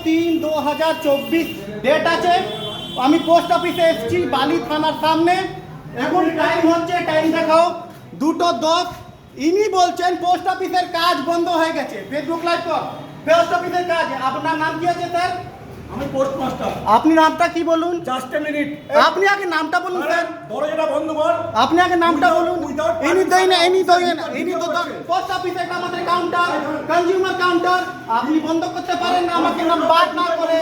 15/3/2024 date আছে। আমি post অফিসে এসেছি বালি থানার সামনে। এখন টাইম হচ্ছে, টাইম দেখাও 2:10। ইনি বলছেন পোস্ট অফিসের কাজ বন্ধ হয়ে গেছে। ফেসবুক লাইভ কর, পোস্ট অফিসের কাজ। আপনার নাম কি আছে স্যার? আমি পোস্ট মাস্টার। আপনি নামটা কি বলুন? Just a minute. আপনি আগে নামটা বলুন স্যার। দরজাটা বন্ধ কর। আপনি আগে নামটা বলুন। ইনি দেই না, ইনি তো পোস্ট অফিস, এটা আমাদের কাউন্টার, কনজিউমার কাউন্টার। আপনি বন্ধ করতে পারেন না, আমাকে নাম বাদ না করে।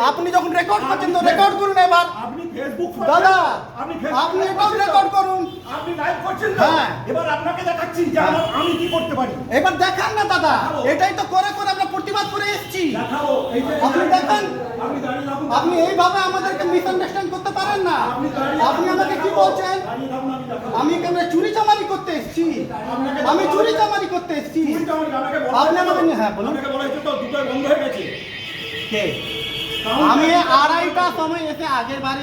আপনি যখন রেকর্ড করছেন তো রেকর্ড করুন এবার। আপনি ফেসবুক দাদা আপনি আপনি এটাও রেকর্ড করুন। আপনি লাইভ করছেন তো? হ্যাঁ। এবার আপনাকে দেখাচ্ছি যে আমি কি করতে পারি। এবার দেখান না দাদা, এটাই তো করে করে আমরা প্রতিবাদ করে এসেছি। দেখাবো। এই যে আপনি দেখান। আপনি দাঁড়িয়ে থাকুন। আপনি এইভাবে আমাদেরকে মিসআন্ডারস্ট্যান্ড করতে পারেন না। আপনি আমাকে কি বলছেন? দাঁড়িয়ে থাকুন, আমি দেখাবো। আমি এখানে চুরি চামারি করতে এসেছি। আমি চুরি চামারি করতে এসেছি। আপনি আমাকে হ্যাঁ বলুন। আপনাকে বলা হয়েছে তো দুটোই বন্ধ হয়ে গেছে। কে? আমি 2:30টার সময় এসে আগের বারে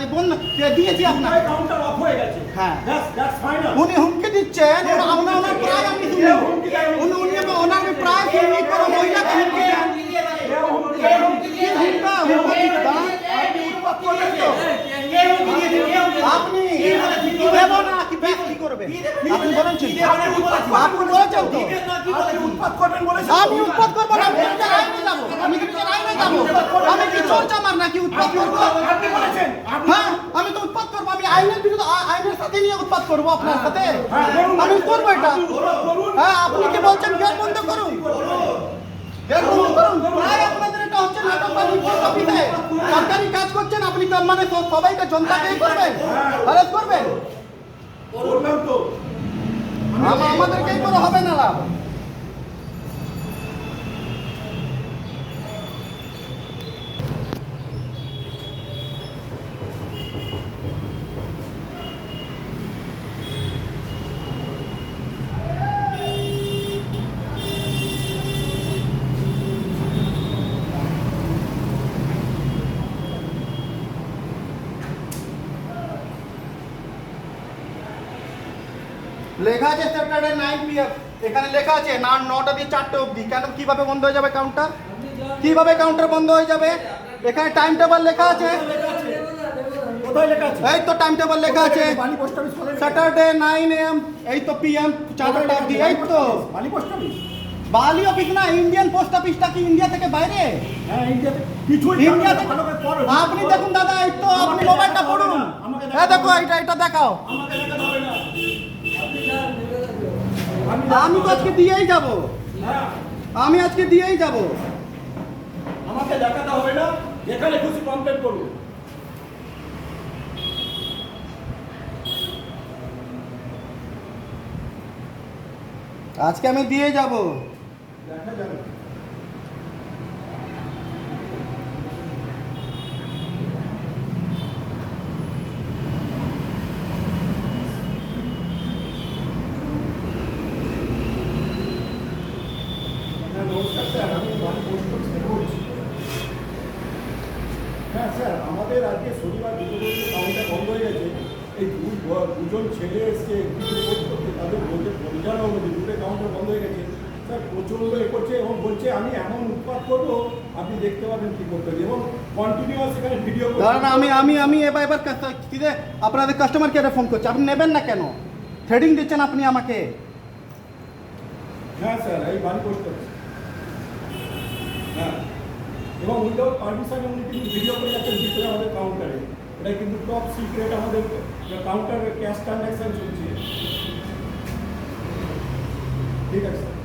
দিয়েছি আপনাকে। কাউন্টার অফ হয়ে গেছে। হ্যাঁ। That's final. উনি হুমকি দিচ্ছেন, ওনার প্রায় আমি শুনি। ওনার প্রায় শুনি কোনো মহিলাকে হুমকি দেন। আপনি দেব না কি ব্যাস কি করবে? আপনি বলেছেন, আপনি বলেছেন তো উৎপাত করবেন বলেছেন। আমি উৎপাত করবো না। আমি নিজের আইনে যাবো, আমি নিজের আইনে যাবো। আমি কি চোর চামার নাকি উৎপাত করবো? আপনি বলেছেন। হ্যাঁ, আমি তো উৎপাত করবো। আমি আইনের বিরুদ্ধে, আইনের সাথে নিয়ে উৎপাত করবো আপনার সাথে। আমি করবো এটা। হ্যাঁ, আপনি কি বলছেন গেট বন্ধ করুন? গেট বন্ধ করুন। প্রায় আপনাদের এটা হচ্ছে নাটকবাজি। পোস্ট অফিসে সরকারি কাজ করছেন আপনি, মানে সবাইকে জনতাকে করবেন, হ্যারাস করবেন। বললাম তো আমাদেরকে এই করে হবে না লাভ। লেখা আছে স্যাটারডে 9 PM, এখানে লেখা আছে না 9টা দিয়ে 4টে অবধি। কেন, কিভাবে বন্ধ হয়ে যাবে কাউন্টার? কিভাবে কাউন্টার বন্ধ হয়ে যাবে? এখানে টাইম টেবিল লেখা আছে। কোথায় লেখা আছে? এই তো টাইম টেবিল লেখা আছে, বালি পোস্ট অফিস খোলা নেই। স্যাটারডে 9 AM, এই তো PM 4টা অবধি। এই তো বালি পোস্ট অফিস। বালি অফিস না, ইন্ডিয়ান পোস্ট অফিসটা কি ইন্ডিয়া থেকে বাইরে? হ্যাঁ, ইন্ডিয়াতে কিছুই ইন্ডিয়া থেকে। ভালো করে পড়ো। আপনি দেখুন দাদা, এই তো আপনি মোবাইলটা পড়ুন। হ্যাঁ দেখো, এটা দেখাও। আমাকে দেখাতে হবে না। আমি তো আজকে দিয়েই যাব। হ্যাঁ, আমি আজকে দিয়েই যাব। আমাকে দেখাতে হবে না। যেখানে খুশি কমপ্লেন করুন। আজকে আমি দিয়ে যাব। দেখা যাবে। নমস্কার স্যার, আমি বালি পোস্ট অফিস থেকে বলছি। হ্যাঁ স্যার, আমাদের আজকে শনিবার দুটো কাউন্টার বন্ধ হয়ে গেছে। এই দুজন ছেলে এসছে রিপোর্ট করতে, তাদের বলতে পরিচালনা অনুযায়ী দুটো কাউন্টার বন্ধ হয়ে গেছে। স্যার প্রচণ্ড এ করছে এবং বলছে আমি এমন উৎপাত করবো আপনি দেখতে পাবেন কী করতে হবে, এবং কন্টিনিউয়াস এখানে ভিডিও ধরেন আমি এবার কি রে, আপনাদের কাস্টমার কেয়ারে ফোন করছি, আপনি নেবেন না কেন? থ্রেডিং দিচ্ছেন আপনি আমাকে। হ্যাঁ স্যার, এই বাড়ি পোস্ট অফিস। হ্যাঁ, এবং উইদাউট পারমিশন উনি কিন্তু ভিডিও করে যাচ্ছেন ভিতরে আমাদের কাউন্টারে। এটা কিন্তু টপ সিক্রেট, আমাদের কাউন্টারে ক্যাশ ট্রানজ্যাকশন চলছে। ঠিক আছে স্যার।